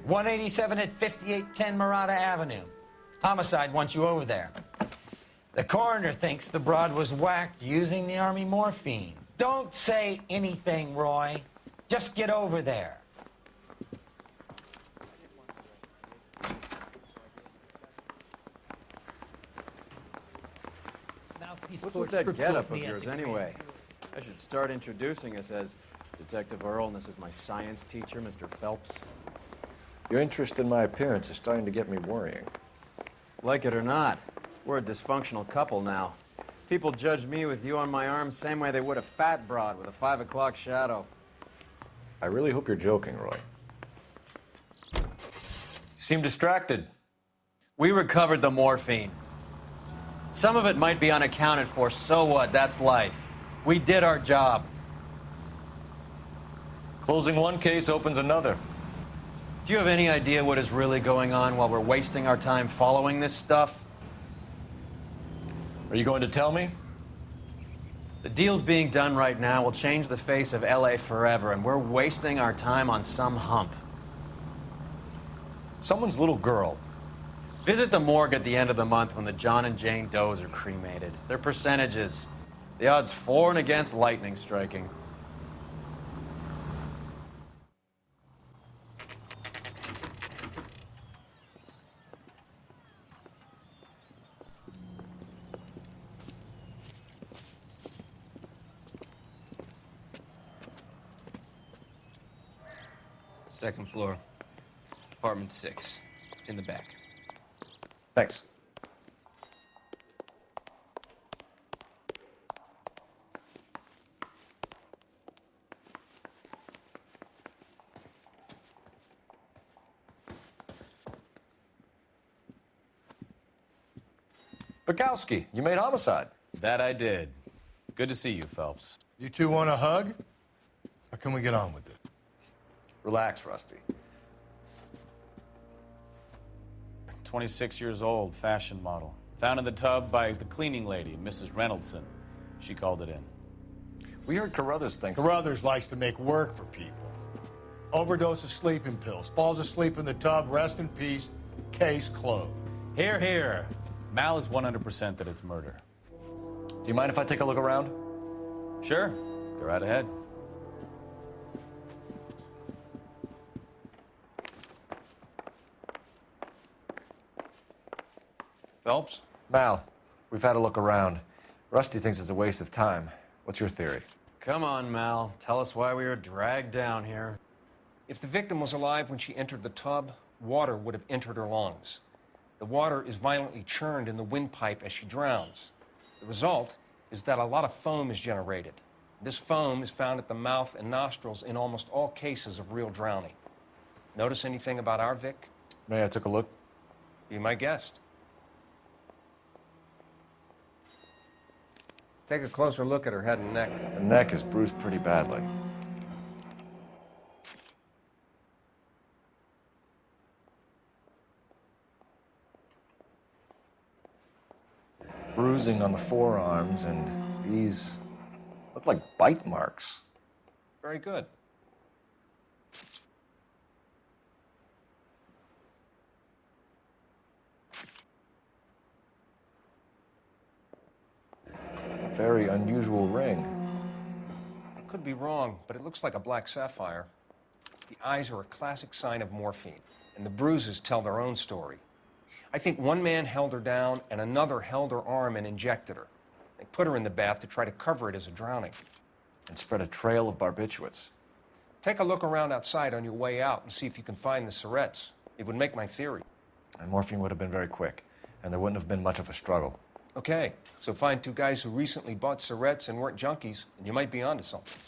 187 at 5810 Murata Avenue. Homicide wants you over there. The coroner thinks the broad was whacked using the Army morphine. Don't say anything, Roy. Just get over there. What's with that getup of yours, anyway? I should start introducing us as Detective Earl, and this is my science teacher, Mr. Phelps. Your interest in my appearance is starting to get me worrying. Like it or not, we're a dysfunctional couple now. People judge me with you on my arm same way they would a fat broad with a 5 o'clock shadow. I really hope you're joking, Roy. You seem distracted. We recovered the morphine. Some of it might be unaccounted for, so what? That's life. We did our job. Closing one case opens another. Do you have any idea what is really going on while we're wasting our time following this stuff? Are you going to tell me? The deals being done right now will change the face of LA forever, and we're wasting our time on some hump. Someone's little girl. Visit the morgue at the end of the month when the John and Jane Does are cremated. Their percentages. The odds for and against lightning striking. Second floor, apartment 6, in the back. Thanks. Bukowski, you made homicide. That I did. Good to see you, Phelps. You two want a hug? Or can we get on with it? Relax, Rusty. 26 years old, fashion model. Found in the tub by the cleaning lady, Mrs. Reynoldson. She called it in. We heard Carruthers thinks... Carruthers likes to make work for people. Overdose of sleeping pills, falls asleep in the tub, rest in peace, case closed. Here, here. Mal is 100% that it's murder. Do you mind if I take a look around? Sure. Go right ahead. Phelps? Mal, we've had a look around. Rusty thinks it's a waste of time. What's your theory? Come on, Mal. Tell us why we were dragged down here. If the victim was alive when she entered the tub, water would have entered her lungs. The water is violently churned in the windpipe as she drowns. The result is that a lot of foam is generated. This foam is found at the mouth and nostrils in almost all cases of real drowning. Notice anything about our Vic? May I took a look? Be my guest. Take a closer look at her head and neck. Her neck is bruised pretty badly. Bruising on the forearms, and these look like bite marks. Very good. Very unusual ring. I could be wrong, but it looks like a black sapphire. The eyes are a classic sign of morphine, and the bruises tell their own story. I think one man held her down and another held her arm and injected her. They put her in the bath to try to cover it as a drowning. And spread a trail of barbiturates. Take a look around outside on your way out and see if you can find the syrettes. It would make my theory. And morphine would have been very quick, and there wouldn't have been much of a struggle. Okay, so find two guys who recently bought syrettes and weren't junkies, and you might be onto something.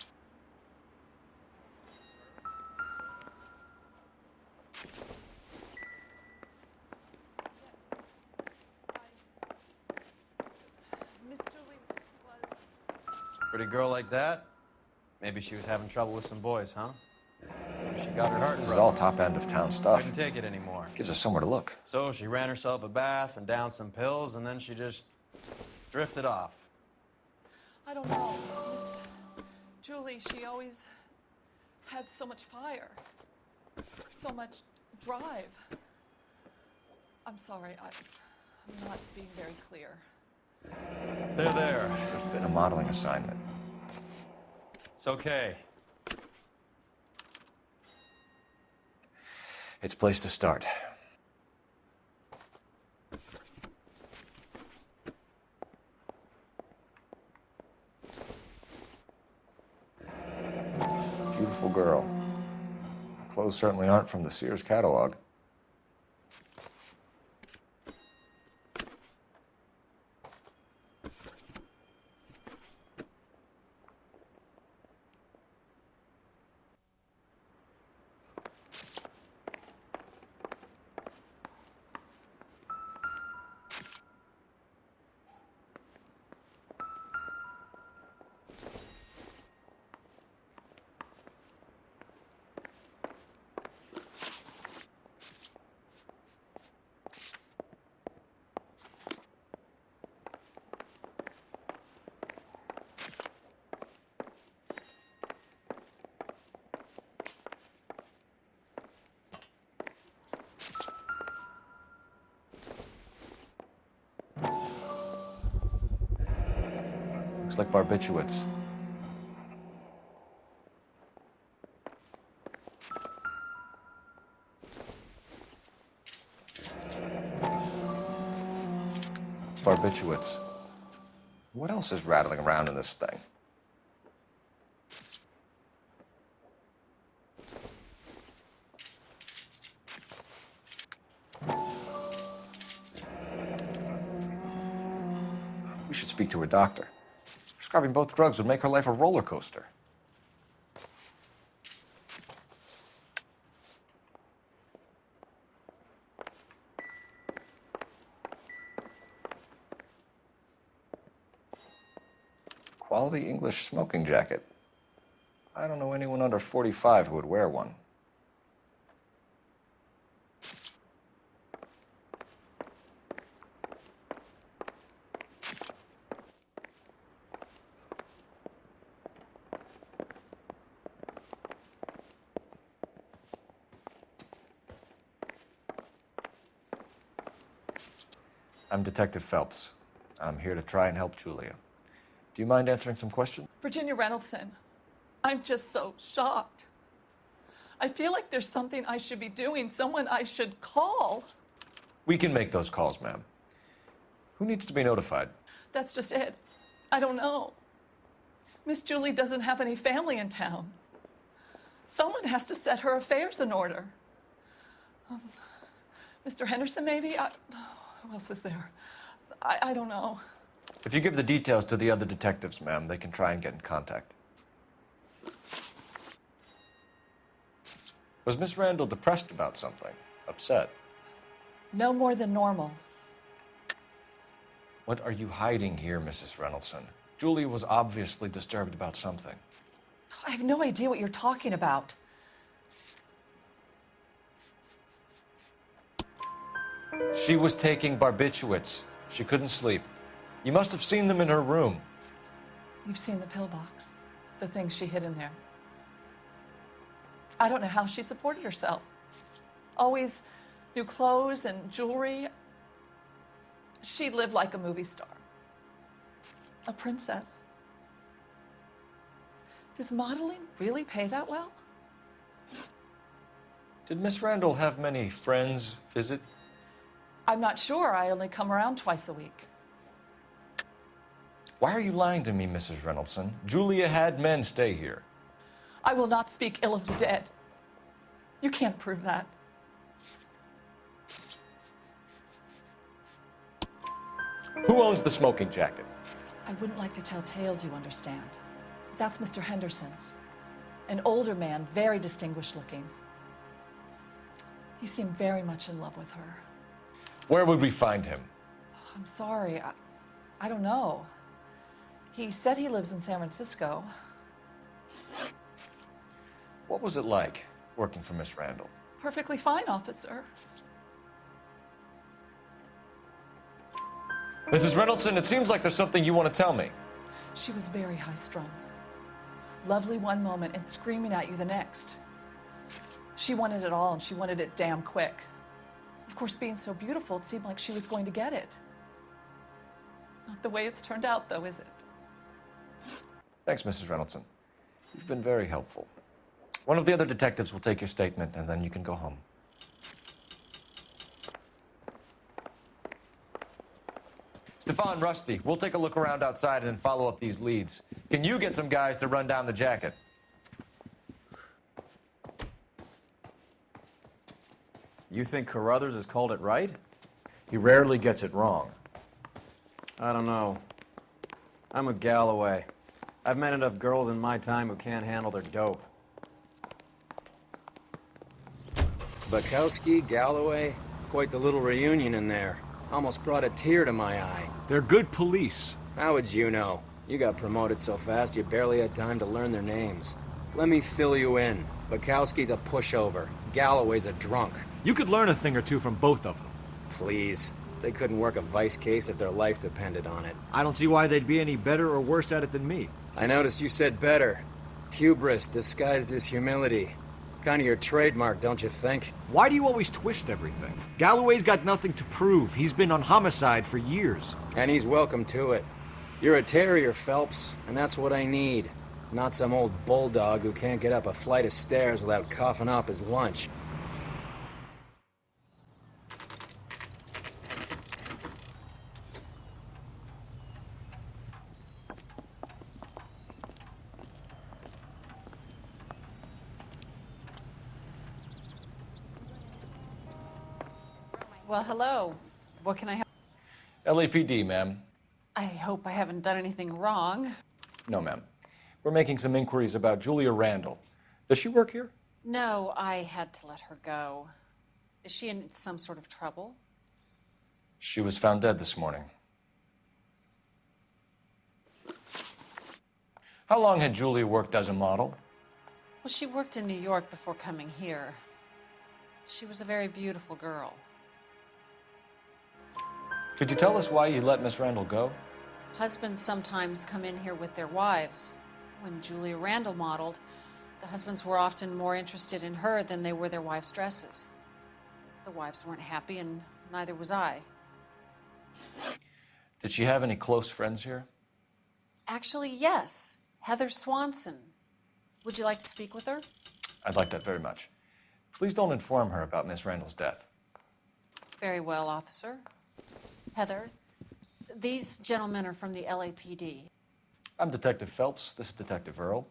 Pretty girl like that? Maybe she was having trouble with some boys, huh? Maybe she got her heart This is broken. all top end of town stuff. Couldn't take it anymore. Gives us somewhere to look. So she ran herself a bath and downed some pills, and then she just drifted off. I don't know. Miss Julie, she always had so much fire, so much drive. I'm sorry, I'm not being very clear. There. There's been a modeling assignment. It's okay. It's a place to start. Beautiful girl. Her clothes certainly aren't from the Sears catalog. Looks like barbiturates. Barbiturates. What else is rattling around in this thing? We should speak to her doctor. Prescribing both drugs would make her life a roller coaster. Quality English smoking jacket. I don't know anyone under 45 who would wear one. I'm Detective Phelps. I'm here to try and help Julia. Do you mind answering some questions? Virginia Reynoldson, I'm just so shocked. I feel like there's something I should be doing, someone I should call. We can make those calls, ma'am. Who needs to be notified? That's just it. I don't know. Miss Julie doesn't have any family in town. Someone has to set her affairs in order. Mr. Henderson, maybe? Who else is there? I don't know. If you give the details to the other detectives, ma'am, they can try and get in contact. Was Miss Randall depressed about something? Upset? No more than normal. What are you hiding here, Mrs. Reynoldson? Julia was obviously disturbed about something. I have no idea what you're talking about. She was taking barbiturates. She couldn't sleep. You must have seen them in her room. You've seen the pillbox, the things she hid in there. I don't know how she supported herself. Always new clothes and jewelry. She lived like a movie star, a princess. Does modeling really pay that well? Did Miss Randall have many friends visit? I'm not sure. I only come around twice a week. Why are you lying to me, Mrs. Reynoldson? Julia had men stay here. I will not speak ill of the dead. You can't prove that. Who owns the smoking jacket? I wouldn't like to tell tales, you understand. That's Mr. Henderson's. An older man, very distinguished looking. He seemed very much in love with her. Where would we find him? I'm sorry, I don't know. He said he lives in San Francisco. What was it like working for Miss Randall? Perfectly fine, officer. Mrs. Reynoldson, it seems like there's something you want to tell me. She was very high-strung. Lovely one moment and screaming at you the next. She wanted it all, and she wanted it damn quick. Of course, being so beautiful, it seemed like she was going to get it. Not the way it's turned out, though, is it? Thanks, Mrs. Reynoldson. You've been very helpful. One of the other detectives will take your statement, and then you can go home. Stefan, Rusty, we'll take a look around outside and then follow up these leads. Can you get some guys to run down the jacket? You think Carruthers has called it right? He rarely gets it wrong. I don't know. I'm with Galloway. I've met enough girls in my time who can't handle their dope. Bukowski, Galloway, quite the little reunion in there. Almost brought a tear to my eye. They're good police. How would you know? You got promoted so fast you barely had time to learn their names. Let me fill you in. Bukowski's a pushover. Galloway's a drunk. You could learn a thing or two from both of them. Please. They couldn't work a vice case if their life depended on it. I don't see why they'd be any better or worse at it than me. I noticed you said better. Hubris disguised as humility. Kind of your trademark, don't you think? Why do you always twist everything? Galloway's got nothing to prove. He's been on homicide for years. And he's welcome to it. You're a terrier, Phelps, and that's what I need. Not some old bulldog who can't get up a flight of stairs without coughing up his lunch. Well, hello. What can I help? LAPD, ma'am. I hope I haven't done anything wrong. No, ma'am. We're making some inquiries about Julia Randall. Does she work here? No, I had to let her go. Is she in some sort of trouble? She was found dead this morning. How long had Julia worked as a model? Well, she worked in New York before coming here. She was a very beautiful girl. Could you tell us why you let Miss Randall go? Husbands sometimes come in here with their wives. When Julia Randall modeled, the husbands were often more interested in her than they were their wives' dresses. The wives weren't happy, and neither was I. Did she have any close friends here? Actually, yes. Heather Swanson. Would you like to speak with her? I'd like that very much. Please don't inform her about Miss Randall's death. Very well, officer. Heather, these gentlemen are from the LAPD. I'm Detective Phelps. This is Detective Earl.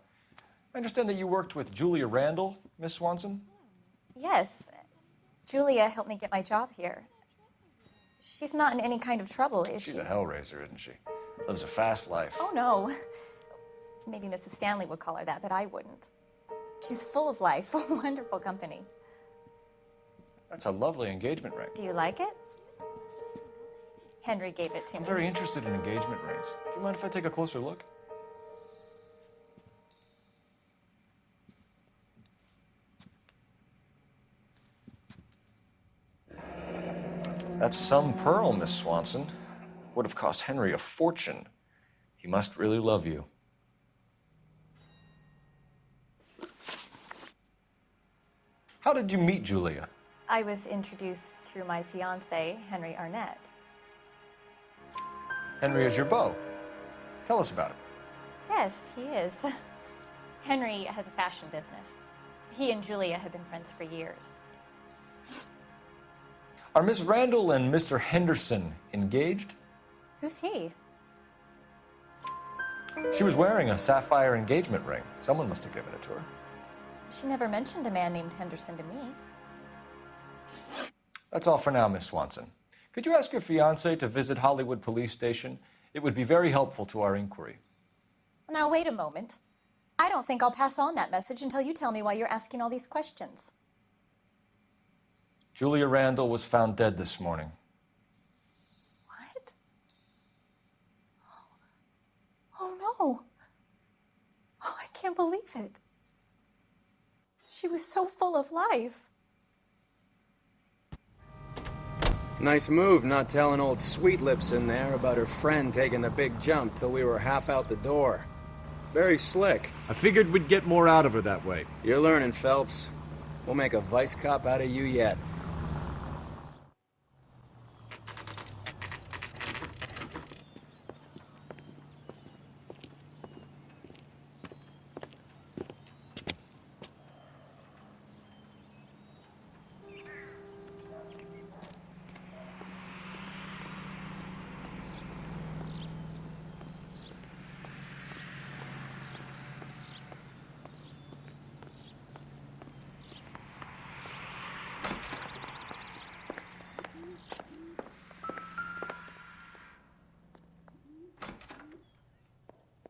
I understand that you worked with Julia Randall, Miss Swanson? Yes. Julia helped me get my job here. She's not in any kind of trouble, is she? She's a hellraiser, isn't she? Lives a fast life. Oh, no. Maybe Mrs. Stanley would call her that, but I wouldn't. She's full of life, a wonderful company. That's a lovely engagement ring. Do you like it? Henry gave it to I'm me. very interested in engagement rings. Do you mind if I take a closer look? That's some pearl, Miss Swanson. Would have cost Henry a fortune. He must really love you. How did you meet Julia? I was introduced through my fiancé, Henry Arnett. Henry is your beau. Tell us about it. Yes, he is. Henry has a fashion business. He and Julia have been friends for years. Are Miss Randall and Mr. Henderson engaged? Who's he? She was wearing a sapphire engagement ring. Someone must have given it to her. She never mentioned a man named Henderson to me. That's all for now, Miss Swanson. Could you ask your fiancé to visit Hollywood Police Station? It would be very helpful to our inquiry. Now, wait a moment. I don't think I'll pass on that message until you tell me why you're asking all these questions. Julia Randall was found dead this morning. What? Oh, no. Oh, I can't believe it. She was so full of life. Nice move not telling old Sweet Lips in there about her friend taking the big jump till we were half out the door. Very slick. I figured we'd get more out of her that way. You're learning, Phelps. We'll make a vice cop out of you yet.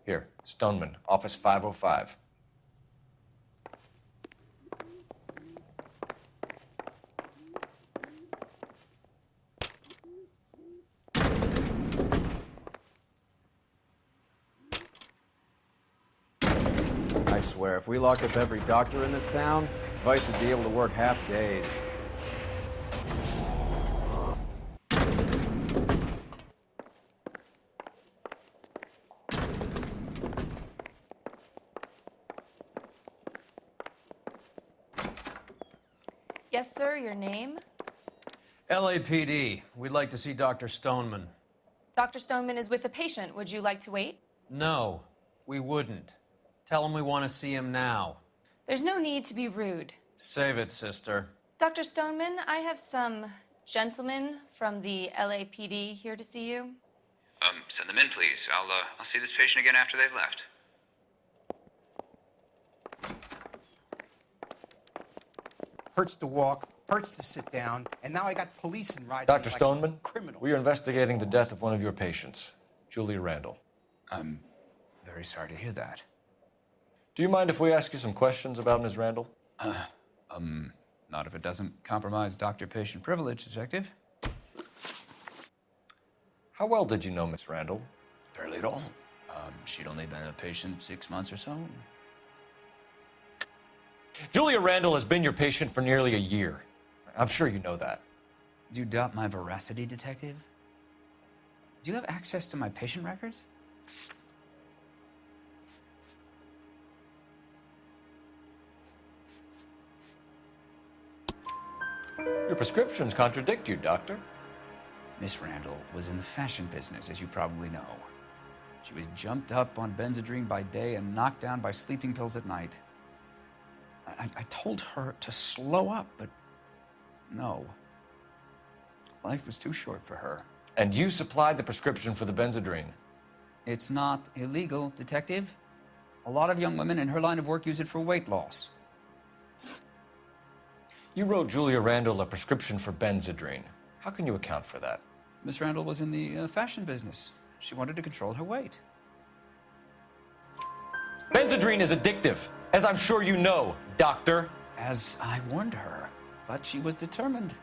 Here, Stoneman, office 505. I swear, if we locked up every doctor in this town, Vice would be able to work half days. Yes, sir, your name? LAPD. We'd like to see Dr. Stoneman. Dr. Stoneman is with a patient. Would you like to wait? No, we wouldn't. Tell him we want to see him now. There's no need to be rude. Save it, sister. Dr. Stoneman, I have some gentlemen from the LAPD here to see you. Send them in, please. I'll see this patient again after they've left. Hurts to walk, hurts to sit down, and now I got police and riding Dr. like Stoneman, a criminal. we are investigating the death of one of your patients, Julia Randall. I'm very sorry to hear that. Do you mind if we ask you some questions about Ms. Randall? Not if it doesn't compromise doctor-patient privilege, Detective. How well did you know Ms. Randall? Barely at all. She'd only been a patient 6 months or so. Julia Randall has been your patient for nearly a year. I'm sure you know that. Do you doubt my veracity, Detective? Do you have access to my patient records? Your prescriptions contradict you, Doctor. Miss Randall was in the fashion business, as you probably know. She was jumped up on Benzedrine by day and knocked down by sleeping pills at night. I told her to slow up, but no. Life was too short for her. And you supplied the prescription for the Benzedrine. It's not illegal, Detective. A lot of young women in her line of work use it for weight loss. You wrote Julia Randall a prescription for Benzedrine. How can you account for that? Miss Randall was in the fashion business. She wanted to control her weight. Benzedrine is addictive, as I'm sure you know, Doctor. As I warned her, but she was determined.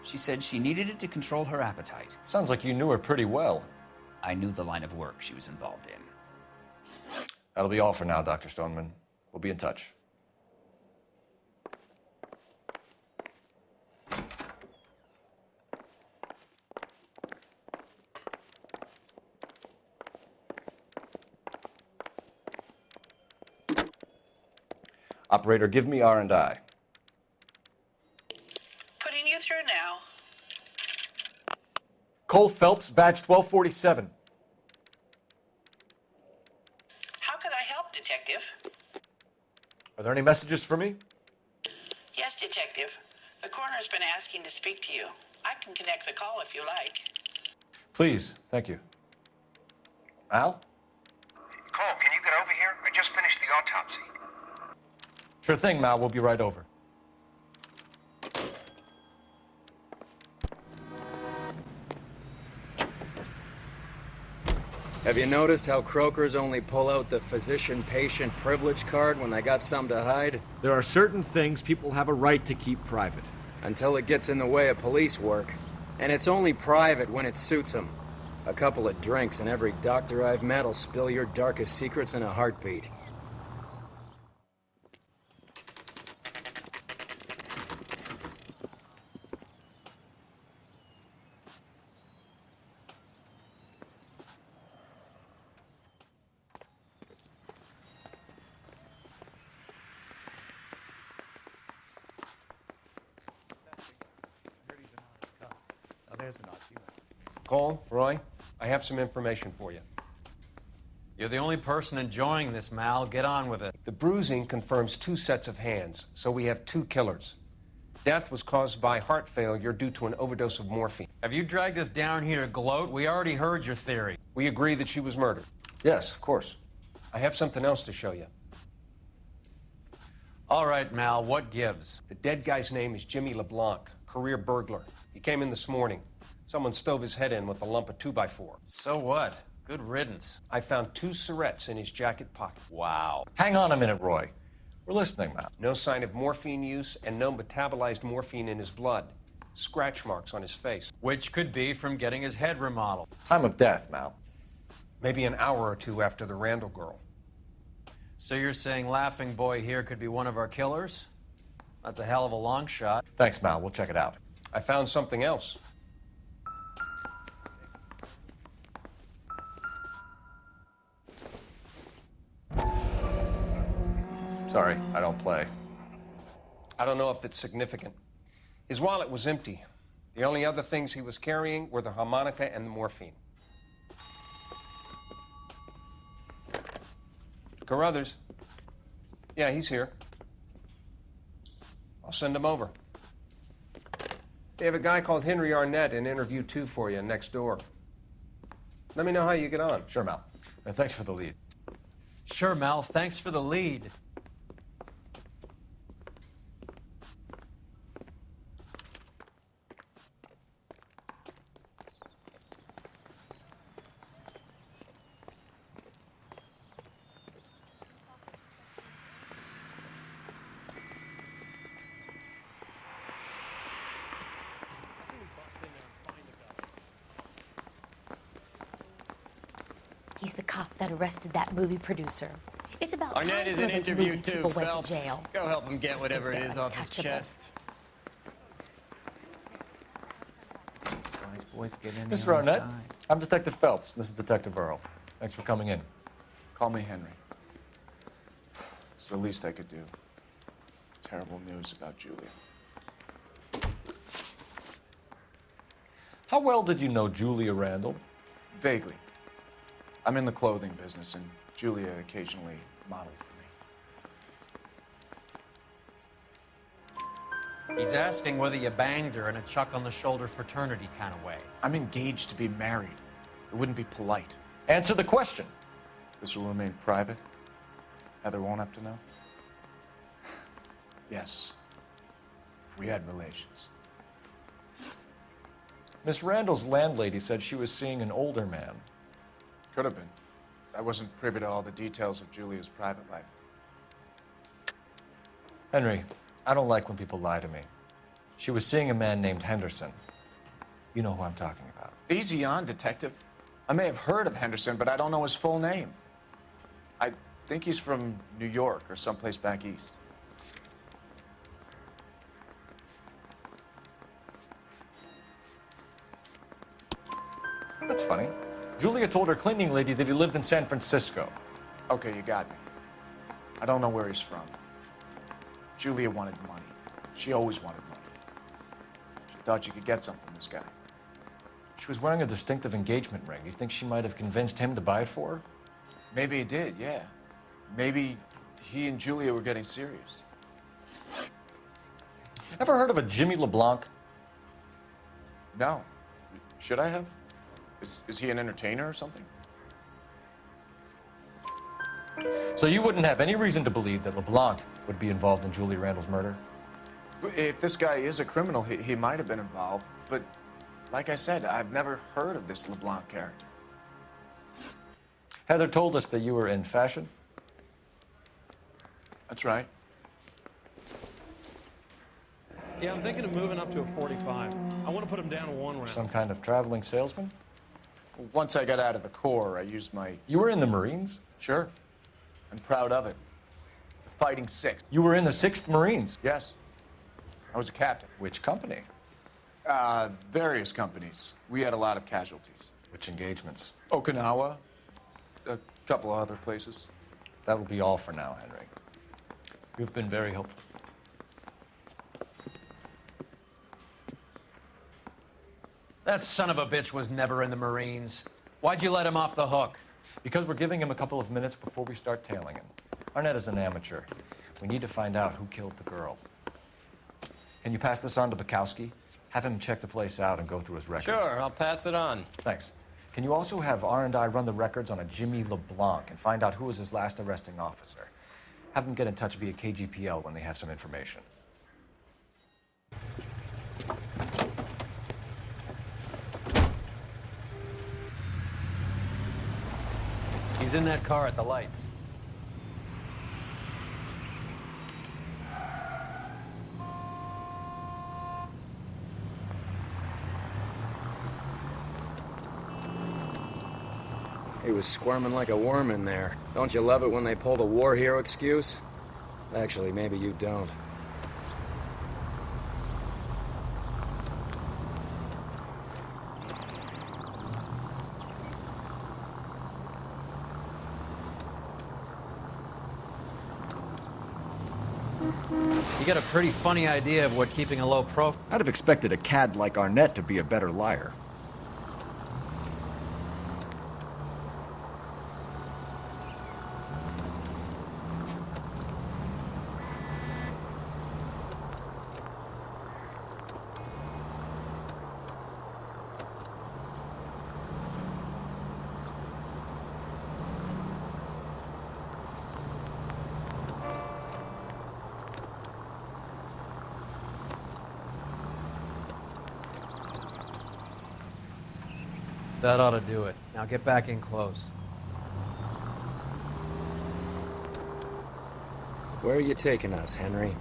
She said she needed it to control her appetite. Sounds like you knew her pretty well. I knew the line of work she was involved in. That'll be all for now, Dr. Stoneman. We'll be in touch. Operator, give me R&I. Putting you through now. Cole Phelps, badge 1247. How could I help, Detective? Are there any messages for me? Yes, Detective. The coroner's been asking to speak to you. I can connect the call if you like. Please, thank you. Al? Cole, can you get over here? I just finished the autopsy. Sure thing, Mal. We'll be right over. Have you noticed how croakers only pull out the physician-patient privilege card when they got something to hide? There are certain things people have a right to keep private. Until it gets in the way of police work. And it's only private when it suits them. A couple of drinks and every doctor I've met will spill your darkest secrets in a heartbeat. there's an argument. Cole, Roy, I have some information for you. You're the only person enjoying this, Mal. Get on with it. The bruising confirms 2 sets of hands, so we have 2 killers. Death was caused by heart failure due to an overdose of morphine. Have you dragged us down here to gloat? We already heard your theory. We agree that she was murdered. Yes, of course. I have something else to show you. All right, Mal, what gives? The dead guy's name is Jimmy LeBlanc, career burglar. He came in this morning. Someone stove his head in with a lump of 2x4. So what? Good riddance. I found 2 syrettes in his jacket pocket. Wow. Hang on a minute, Roy. We're listening, Mal. No sign of morphine use and no metabolized morphine in his blood. Scratch marks on his face. Which could be from getting his head remodeled. Time of death, Mal. Maybe an hour or 2 after the Randall girl. So you're saying Laughing Boy here could be one of our killers? That's a hell of a long shot. Thanks, Mal. We'll check it out. I found something else. Sorry, I don't play. I don't know if it's significant. His wallet was empty. The only other things he was carrying were the harmonica and the morphine. Carruthers. Yeah, he's here. I'll send him over. They have a guy called Henry Arnett in interview 2 for you next door. Let me know how you get on. Sure, Mal. And thanks for the lead. Sure, Mal. Thanks for the lead. He's the cop that arrested that movie producer. It's about Arnett time is some in of those interview movie too, people went to Phelps. jail. Go help him get whatever it is off his Untouchable. chest. Boys, get in Mr. Arnett, I'm Detective Phelps. This is Detective Earl. Thanks for coming in. Call me Henry. It's the least I could do. Terrible news about Julia. How well did you know Julia Randall? Vaguely. I'm in the clothing business, and Julia occasionally modeled for me. He's asking whether you banged her in a chuck-on-the-shoulder fraternity kind of way. I'm engaged to be married. It wouldn't be polite. Answer the question. This will remain private. Heather won't have to know. Yes. We had relations. Miss Randall's landlady said she was seeing an older man. Could have been. I wasn't privy to all the details of Julia's private life. Henry, I don't like when people lie to me. She was seeing a man named Henderson. You know who I'm talking about. Easy on, Detective. I may have heard of Henderson, but I don't know his full name. I think he's from New York or someplace back east. That's funny. Julia told her cleaning lady that he lived in San Francisco. Okay, you got me. I don't know where he's from. Julia wanted money. She always wanted money. She thought she could get something from this guy. She was wearing a distinctive engagement ring. Do you think she might have convinced him to buy it for her? Maybe he did, yeah. Maybe he and Julia were getting serious. Ever heard of a Jimmy LeBlanc? No. Should I have? Is he an entertainer or something? So you wouldn't have any reason to believe that LeBlanc would be involved in Julia Randall's murder? If this guy is a criminal, he might have been involved. But like I said, I've never heard of this LeBlanc character. Heather told us that you were in fashion. That's right. Yeah, I'm thinking of moving up to a 45. I want to put him down to 1 round. Some kind of traveling salesman? Once I got out of the Corps, I used my... You were in the Marines? Sure. I'm proud of it. The Fighting Sixth. You were in the 6th Marines? Yes. I was a captain. Which company? Various companies. We had a lot of casualties. Which engagements? Okinawa. A couple of other places. That will be all for now, Henry. You've been very helpful. That son of a bitch was never in the Marines. Why'd you let him off the hook? Because we're giving him a couple of minutes before we start tailing him. Arnett is an amateur. We need to find out who killed the girl. Can you pass this on to Bukowski? Have him check the place out and go through his records. Sure, I'll pass it on. Thanks. Can you also have R&I run the records on a Jimmy LeBlanc and find out who was his last arresting officer? Have them get in touch via KGPL when they have some information. He's in that car at the lights. He was squirming like a worm in there. Don't you love it when they pull the war hero excuse? Actually, maybe you don't. You got a pretty funny idea of what keeping a low profile. I'd have expected a cad like Arnett to be a better liar. That ought to do it. Now get back in close. Where are you taking us, Henry?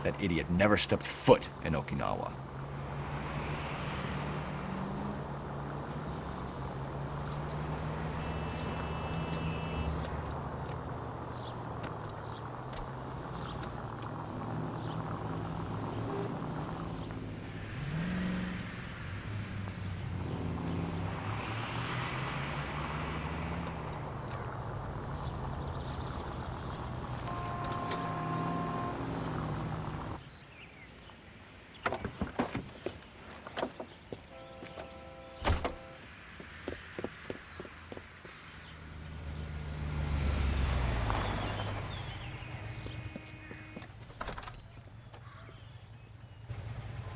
That idiot never stepped foot in Okinawa.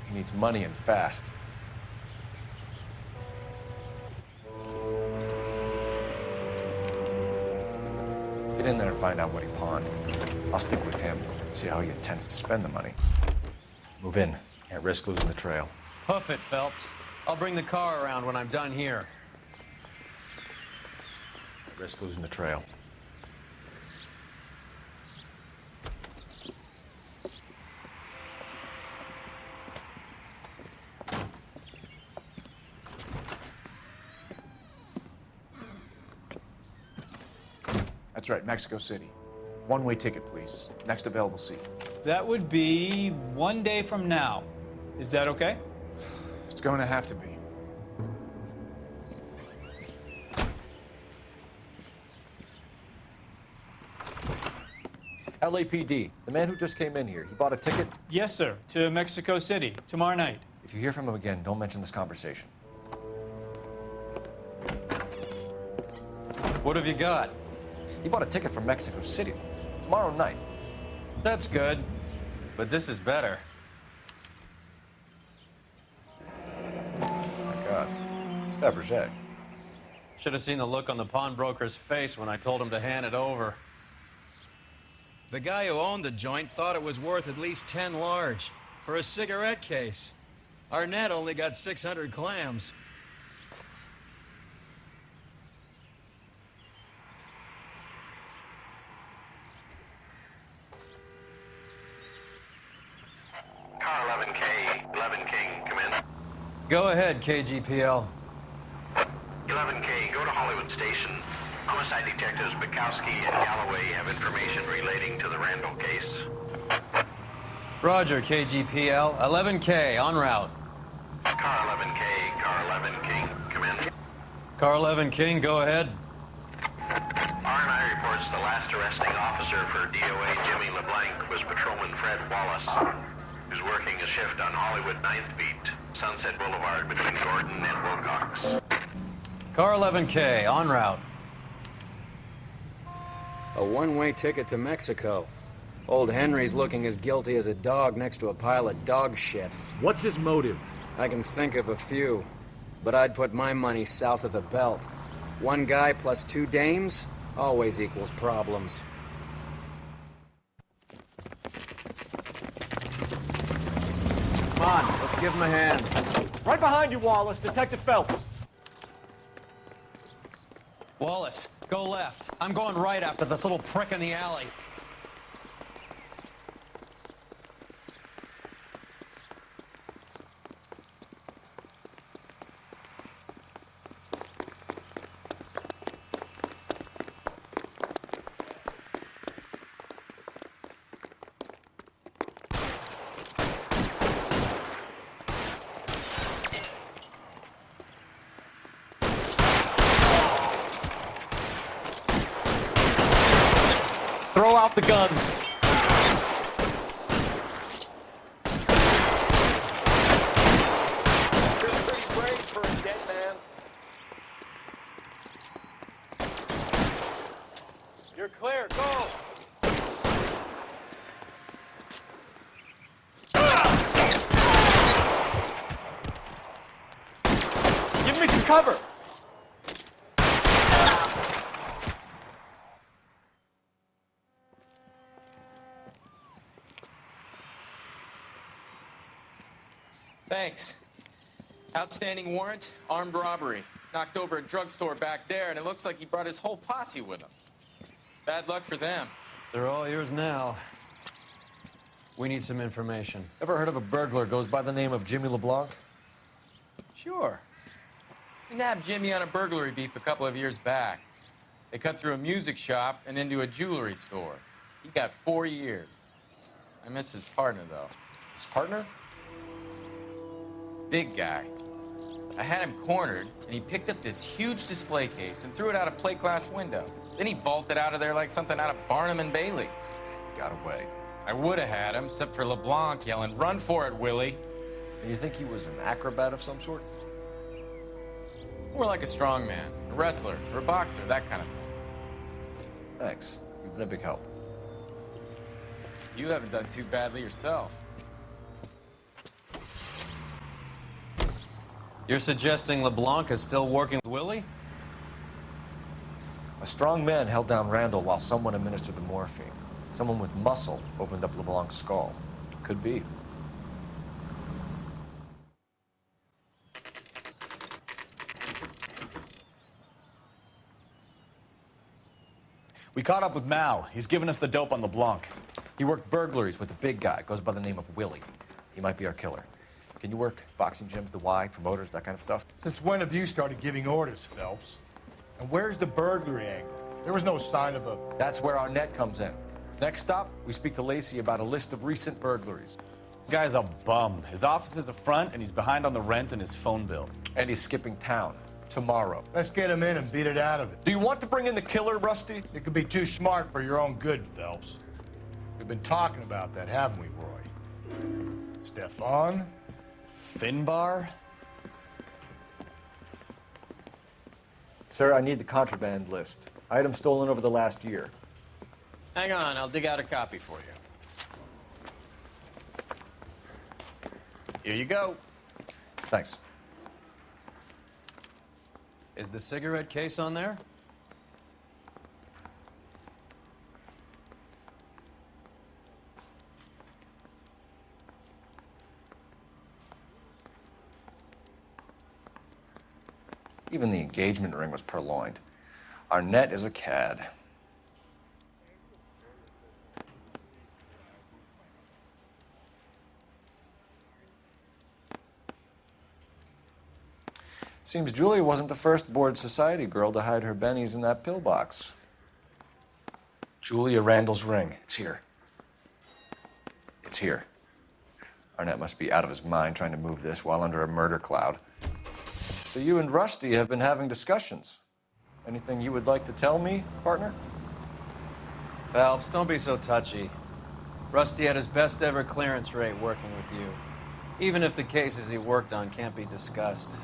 He needs money and fast. Get in there and find out what he pawned. I'll stick with him, see how he intends to spend the money. Move in. Can't risk losing the trail. Hoof it, Phelps. I'll bring the car around when I'm done here. Can't risk losing the trail. That's right, Mexico City. One-way ticket, please. Next available seat. That would be 1 day from now. Is that okay? It's going to have to be. LAPD, the man who just came in here, he bought a ticket? Yes, sir. To Mexico City, tomorrow night. If you hear from him again, don't mention this conversation. What have you got? He bought a ticket from Mexico City tomorrow night. That's good, but this is better. My God, it's Fabergé. Should have seen the look on the pawnbroker's face when I told him to hand it over. The guy who owned the joint thought it was worth at least 10 large for a cigarette case. Arnett only got 600 clams. Car 11K, 11 King, come in. Go ahead, KGPL. 11K, go to Hollywood Station. Homicide detectives Bukowski and Galloway have information relating to the Randall case. Roger, KGPL. 11K, en route. Car 11K, car 11 King, come in. Car 11 King, go ahead. R&I reports the last arresting officer for DOA Jimmy LeBlanc was Patrolman Fred Wallace, who's working a shift on Hollywood 9th Beat, Sunset Boulevard between Gordon and Wilcox. Car 11K, en route. A one-way ticket to Mexico. Old Henry's looking as guilty as a dog next to a pile of dog shit. What's his motive? I can think of a few, but I'd put my money south of the belt. One guy plus 2 dames always equals problems. Come on, let's give him a hand. Right behind you, Wallace. Detective Phelps. Wallace, go left. I'm going right after this little prick in the alley. Throw out the guns. This is pretty brave for a dead man. You're clear. Go. Give me some cover. Thanks. Outstanding warrant, armed robbery. Knocked over a drugstore back there, and it looks like he brought his whole posse with him. Bad luck for them. They're all yours now. We need some information. Ever heard of a burglar goes by the name of Jimmy LeBlanc? Sure. We nabbed Jimmy on a burglary beef a couple of years back. They cut through a music shop and into a jewelry store. He got 4 years. I miss his partner, though. His partner? Big guy. I had him cornered, and he picked up this huge display case and threw it out a plate glass window. Then he vaulted out of there like something out of Barnum and Bailey. Got away. I would have had him, except for LeBlanc yelling, "Run for it, Willie!" And you think he was an acrobat of some sort? More like a strongman, a wrestler, or a boxer, that kind of thing. Thanks. You've been a big help. You haven't done too badly yourself. You're suggesting LeBlanc is still working with Willie? A strong man held down Randall while someone administered the morphine. Someone with muscle opened up LeBlanc's skull. Could be. We caught up with Mal. He's given us the dope on LeBlanc. He worked burglaries with a big guy. Goes by the name of Willie. He might be our killer. Can you work boxing gyms, the Y, promoters, that kind of stuff? Since when have you started giving orders, Phelps? And where's the burglary angle? There was no sign of a... That's where our net comes in. Next stop, we speak to Lacey about a list of recent burglaries. The guy's a bum. His office is a front, and he's behind on the rent and his phone bill. And he's skipping town tomorrow. Let's get him in and beat it out of it. Do you want to bring in the killer, Rusty? It could be too smart for your own good, Phelps. We've been talking about that, haven't we, Roy? Stefan? Finbar? Sir, I need the contraband list. Items stolen over the last year. Hang on, I'll dig out a copy for you. Here you go. Thanks. Is the cigarette case on there? Even the engagement ring was purloined. Arnett is a cad. Seems Julia wasn't the first bored society girl to hide her bennies in that pillbox. Julia Randall's ring. It's here. It's here. Arnett must be out of his mind trying to move this while under a murder cloud. So you and Rusty have been having discussions. Anything you would like to tell me, partner? Phelps, don't be so touchy. Rusty had his best ever clearance rate working with you. Even if the cases he worked on can't be discussed.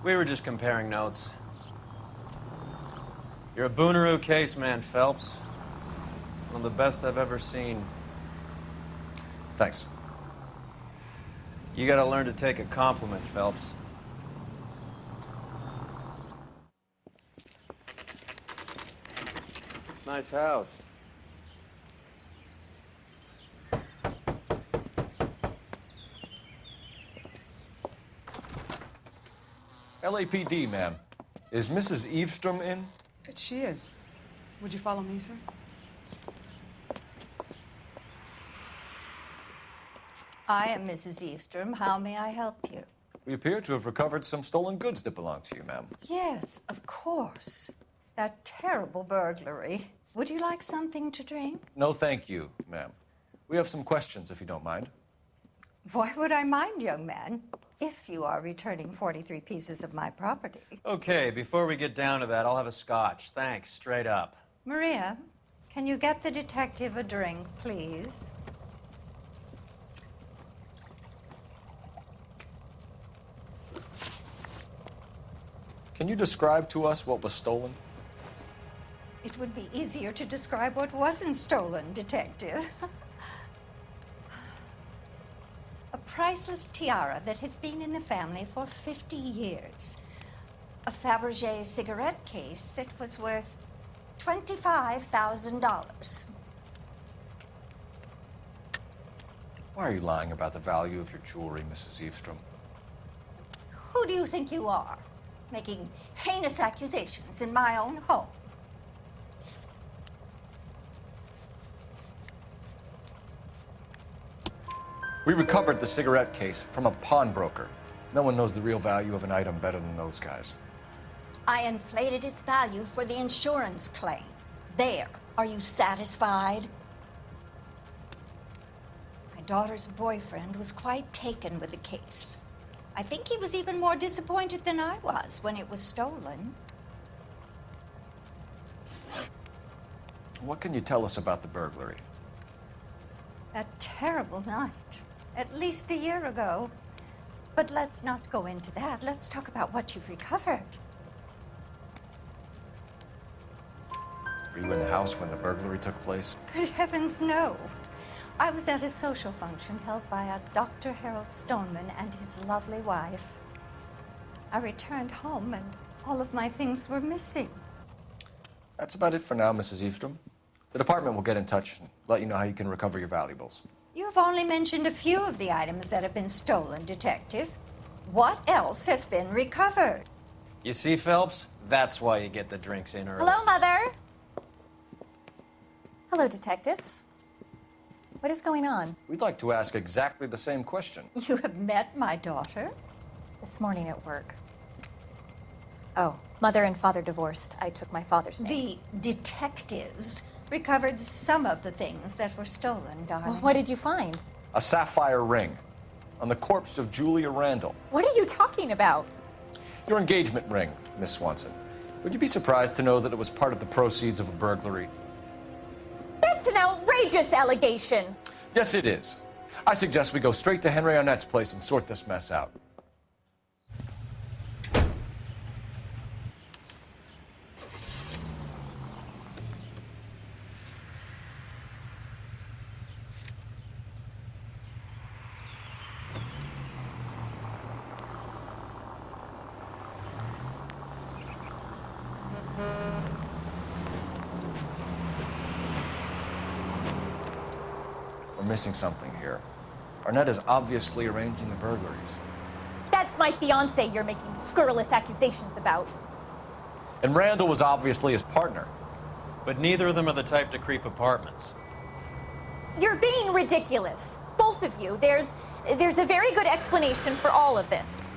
We were just comparing notes. You're a Booneroo case man, Phelps. One of the best I've ever seen. Thanks. You gotta learn to take a compliment, Phelps. Nice house. LAPD, ma'am. Is Mrs. Eavestrom in? She is. Would you follow me, sir? I am Mrs. Eastrom. How may I help you? We appear to have recovered some stolen goods that belong to you, ma'am. Yes, of course. That terrible burglary. Would you like something to drink? No, thank you, ma'am. We have some questions, if you don't mind. Why would I mind, young man, if you are returning 43 pieces of my property? Okay, before we get down to that, I'll have a scotch. Thanks, straight up. Maria, can you get the detective a drink, please? Can you describe to us what was stolen? It would be easier to describe what wasn't stolen, Detective. A priceless tiara that has been in the family for 50 years. A Fabergé cigarette case that was worth $25,000. Why are you lying about the value of your jewelry, Mrs. Eavestrom? Who do you think you are, making heinous accusations in my own home? We recovered the cigarette case from a pawnbroker. No one knows the real value of an item better than those guys. I inflated its value for the insurance claim. There. Are you satisfied? My daughter's boyfriend was quite taken with the case. I think he was even more disappointed than I was when it was stolen. What can you tell us about the burglary? A terrible night. At least a year ago. But let's not go into that. Let's talk about what you've recovered. Were you in the house when the burglary took place? Good heavens, no. I was at a social function held by a Dr. Harold Stoneman and his lovely wife. I returned home and all of my things were missing. That's about it for now, Mrs. Eavestrom. The department will get in touch and let you know how you can recover your valuables. You have only mentioned a few of the items that have been stolen, Detective. What else has been recovered? You see, Phelps? That's why you get the drinks in early. Hello, Mother. Hello, detectives. What is going on? We'd like to ask exactly the same question. You have met my daughter? This morning at work. Oh, mother and father divorced. I took my father's name. The detectives recovered some of the things that were stolen, darling. Well, what did you find? A sapphire ring on the corpse of Julia Randall. What are you talking about? Your engagement ring, Miss Swanson. Would you be surprised to know that it was part of the proceeds of a burglary? That's an outrageous allegation. Yes, it is. I suggest we go straight to Henry Arnett's place and sort this mess out. We're missing something here. Arnett is obviously arranging the burglaries. That's my fiance you're making scurrilous accusations about. And Randall was obviously his partner. But neither of them are the type to creep apartments. You're being ridiculous. Both of you. There's a very good explanation for all of this.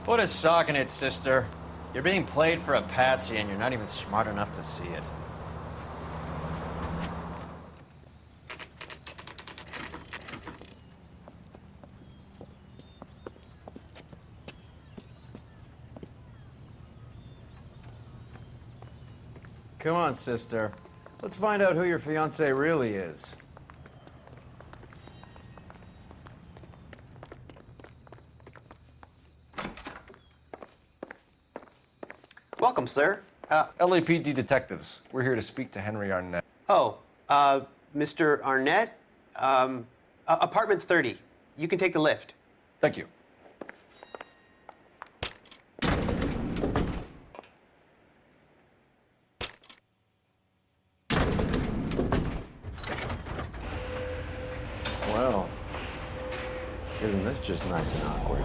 Put a sock in it, sister. You're being played for a patsy and you're not even smart enough to see it. Come on, sister. Let's find out who your fiance really is. Welcome, sir. LAPD detectives. We're here to speak to Henry Arnett. Mr. Arnett? Apartment 30. You can take the lift. Thank you. Well, isn't this just nice and awkward?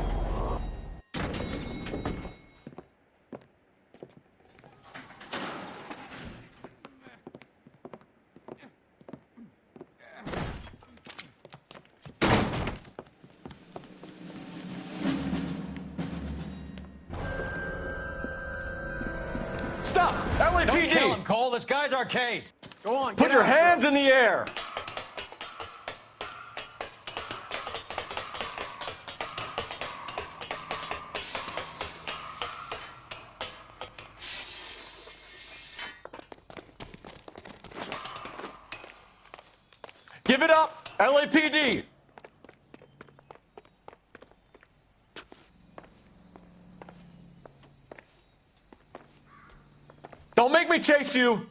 Stop! LAPD! Don't kill him, Cole. This guy's our case. Go on, Put get your out. hands in the air! Give it up, LAPD! Don't make me chase you!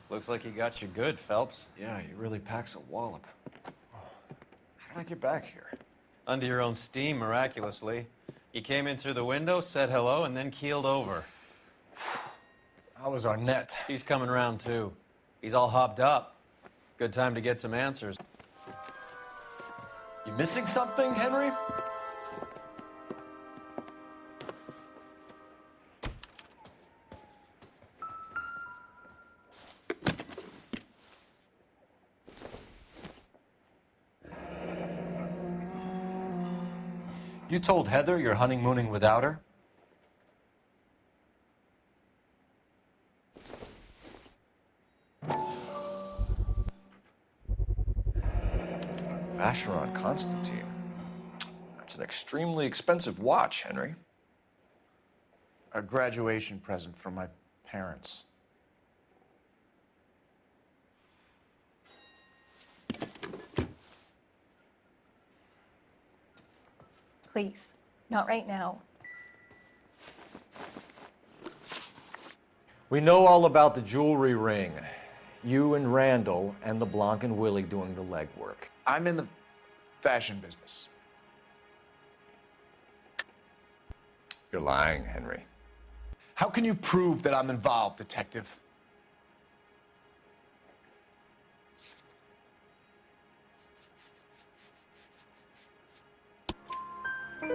Looks like he got you good, Phelps. Yeah, he really packs a wallop. How did I get back here? Under your own steam, miraculously. You came in through the window, said hello, and then keeled over. How was Arnett? He's coming around, too. He's all hopped up. Good time to get some answers. You missing something, Henry? You told Heather you're honeymooning without her? Vacheron Constantine. That's an extremely expensive watch, Henry. A graduation present from my parents. Please, not right now. We know all about the jewelry ring. You and Randall and LeBlanc and Willie doing the legwork. I'm in the fashion business. You're lying, Henry. How can you prove that I'm involved, detective?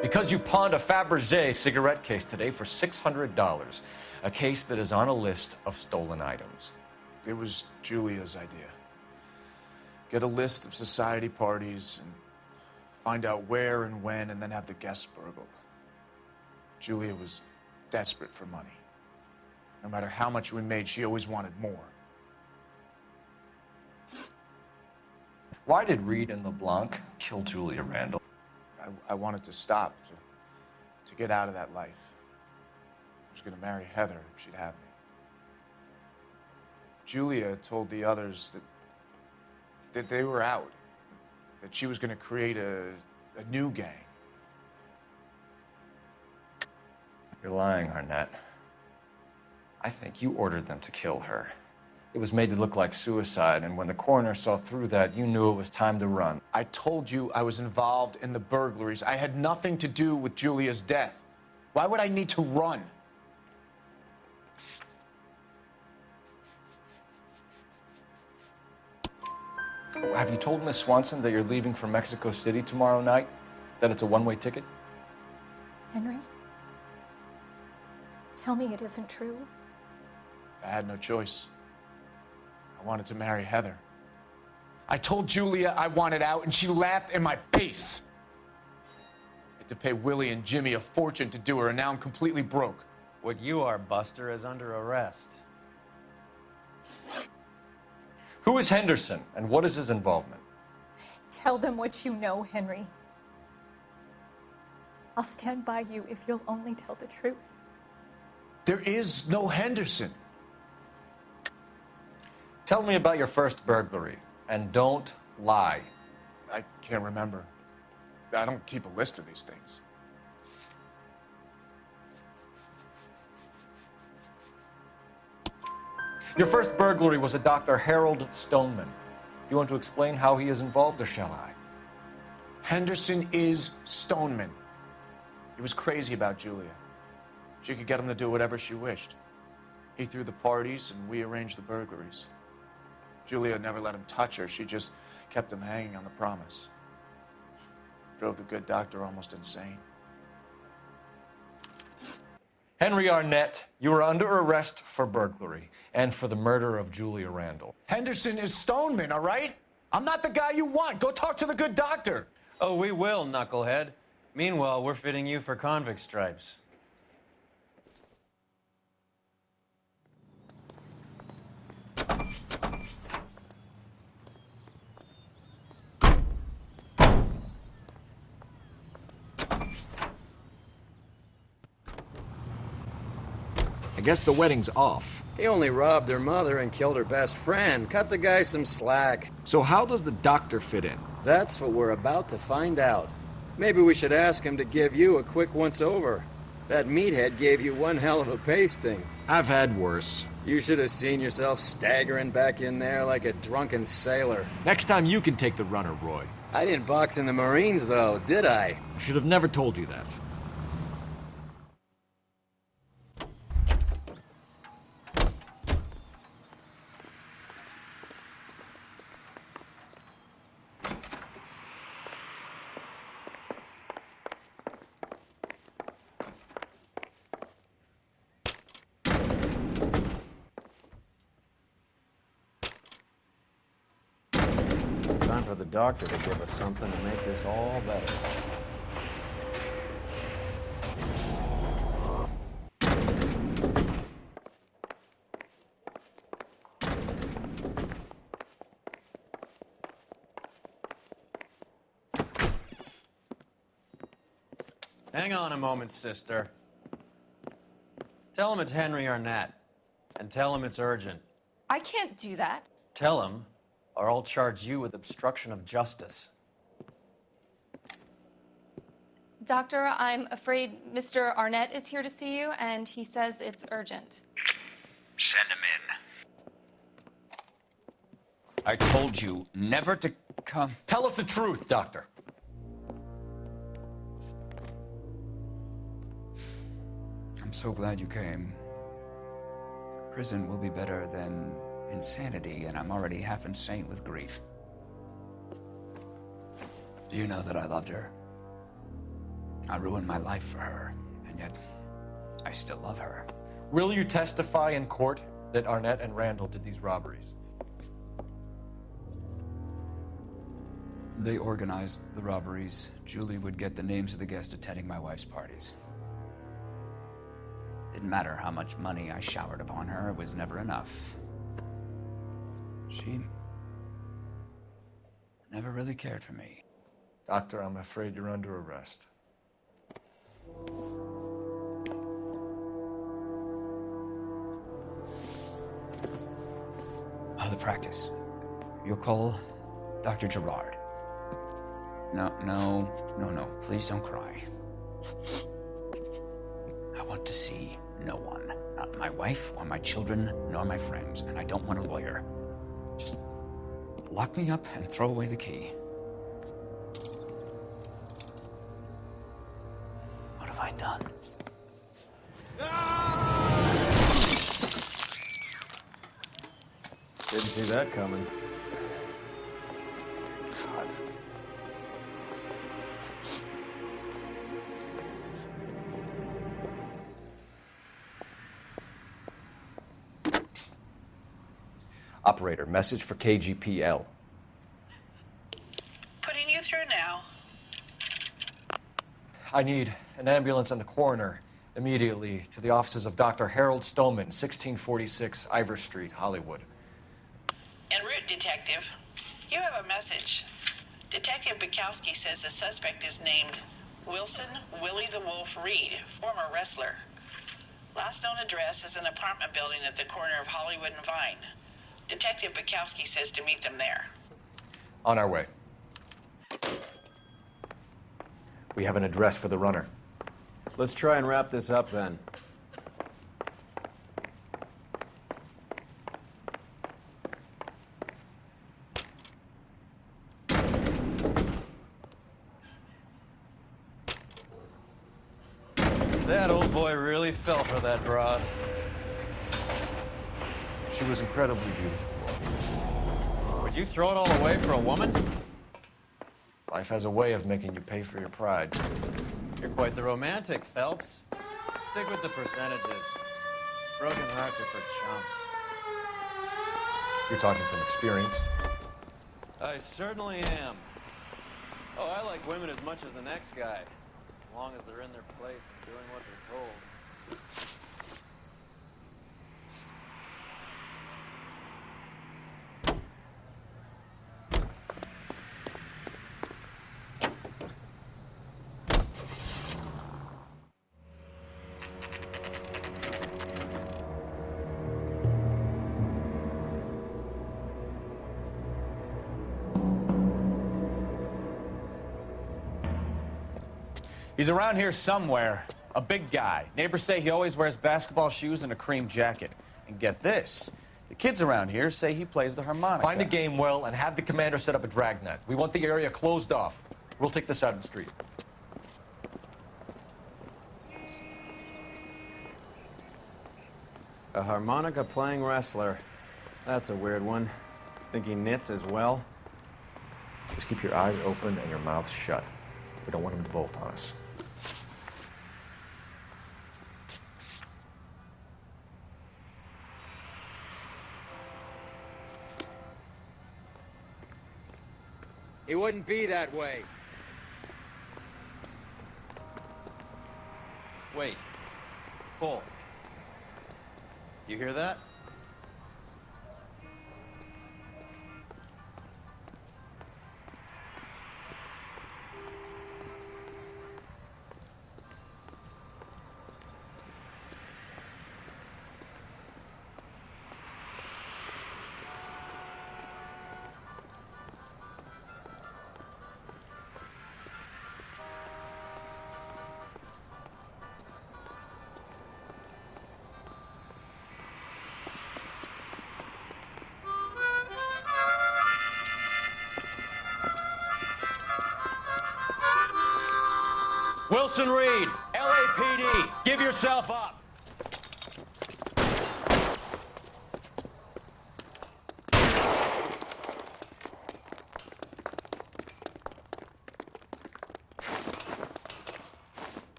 Because you pawned a Fabergé cigarette case today for $600. A case that is on a list of stolen items. It was Julia's idea. Get a list of society parties and find out where and when, and then have the guests burgled. Julia was desperate for money. No matter how much we made, she always wanted more. Why did Reed and LeBlanc kill Julia Randall? I wanted to stop, to get out of that life. I was going to marry Heather if she'd have me. Julia told the others that they were out, that she was going to create a new gang. You're lying, Arnett. I think you ordered them to kill her. It was made to look like suicide, and when the coroner saw through that, you knew it was time to run. I told you I was involved in the burglaries. I had nothing to do with Julia's death. Why would I need to run? Have you told Miss Swanson that you're leaving for Mexico City tomorrow night? That it's a one-way ticket? Henry? Tell me it isn't true. I had no choice. I wanted to marry Heather. I told Julia I wanted out, and she laughed in my face. I had to pay Willie and Jimmy a fortune to do her, and now I'm completely broke. What you are, Buster, is under arrest. Who is Henderson, and what is his involvement? Tell them what you know, Henry. I'll stand by you if you'll only tell the truth. There is no Henderson. Tell me about your first burglary, and don't lie. I can't remember. I don't keep a list of these things. Your first burglary was a Dr. Harold Stoneman. You want to explain how he is involved, or shall I? Henderson is Stoneman. He was crazy about Julia. She could get him to do whatever she wished. He threw the parties, and we arranged the burglaries. Julia never let him touch her. She just kept him hanging on the promise. Drove the good doctor almost insane. Henry Arnett, you are under arrest for burglary and for the murder of Julia Randall. Henderson is Stoneman, all right? I'm not the guy you want. Go talk to the good doctor. Oh, we will, knucklehead. Meanwhile, we're fitting you for convict stripes. I guess the wedding's off. He only robbed her mother and killed her best friend. Cut the guy some slack. So how does the doctor fit in? That's what we're about to find out. Maybe we should ask him to give you a quick once-over. That meathead gave you one hell of a pasting. I've had worse. You should have seen yourself staggering back in there like a drunken sailor. Next time you can take the runner, Roy. I didn't box in the Marines, though, did I? I should have never told you that. Time for the doctor to give us something to make this all better. Hang on a moment, sister. Tell him it's Henry Arnett, and tell him it's urgent. I can't do that. Tell him, or I'll charge you with obstruction of justice. Doctor, I'm afraid Mr. Arnett is here to see you, and he says it's urgent. Send him in. I told you never to come. Tell us the truth, Doctor. I'm so glad you came. Prison will be better than insanity, and I'm already half insane with grief. Do you know that I loved her? I ruined my life for her, and yet I still love her. Will you testify in court that Arnett and Randall did these robberies? They organized the robberies. Julie would get the names of the guests attending my wife's parties. Didn't matter how much money I showered upon her, it was never enough. She never really cared for me. Doctor, I'm afraid you're under arrest. Oh, the practice. You'll call Dr. Gerard. No. Please don't cry. I want to see no one. Not my wife, or my children, nor my friends. And I don't want a lawyer. Just lock me up and throw away the key. What have I done? Didn't see that coming. God. Operator, message for KGPL. Putting you through now. I need an ambulance and the coroner immediately to the offices of Dr. Harold Stoneman, 1646 Ivor Street, Hollywood. En route, Detective. You have a message. Detective Bukowski says the suspect is named Wilson Willie the Wolf Reed, former wrestler. Last known address is an apartment building at the corner of Hollywood and Vine. Detective Bukowski says to meet them there. On our way. We have an address for the runner. Let's try and wrap this up then. That old boy really fell for that broad. She was incredibly beautiful. Would you throw it all away for a woman? Life has a way of making you pay for your pride. You're quite the romantic, Phelps. Stick with the percentages. Broken hearts are for chumps. You're talking from experience. I certainly am. Oh, I like women as much as the next guy. As long as they're in their place and doing what they're told. He's around here somewhere. A big guy. Neighbors say he always wears basketball shoes and a cream jacket. And get this, the kids around here say he plays the harmonica. Find the game well and have the commander set up a dragnet. We want the area closed off. We'll take this out of the street. A harmonica-playing wrestler. That's a weird one. Think he knits as well? Just keep your eyes open and your mouth shut. We don't want him to bolt on us. He wouldn't be that way. Wait. Pull. You hear that? Wilson Reed, LAPD, give yourself up.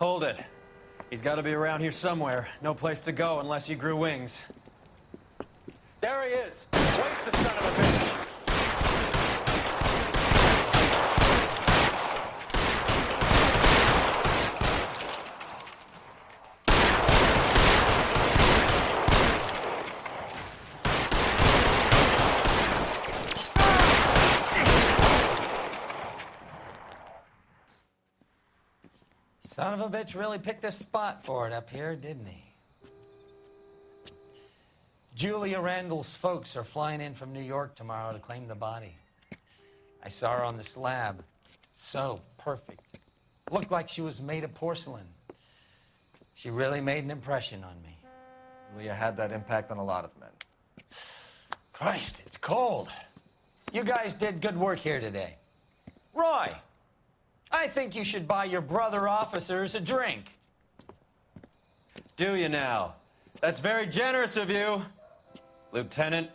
Hold it. He's got to be around here somewhere. No place to go unless he grew wings. There he is! Waste the son of a bitch! Son of a bitch really picked a spot for it up here, didn't he? Julia Randall's folks are flying in from New York tomorrow to claim the body. I saw her on the slab. So perfect. Looked like she was made of porcelain. She really made an impression on me. Julia had that impact on a lot of men. Christ, it's cold. You guys did good work here today. Roy, I think you should buy your brother officers a drink. Do you now? That's very generous of you, Lieutenant.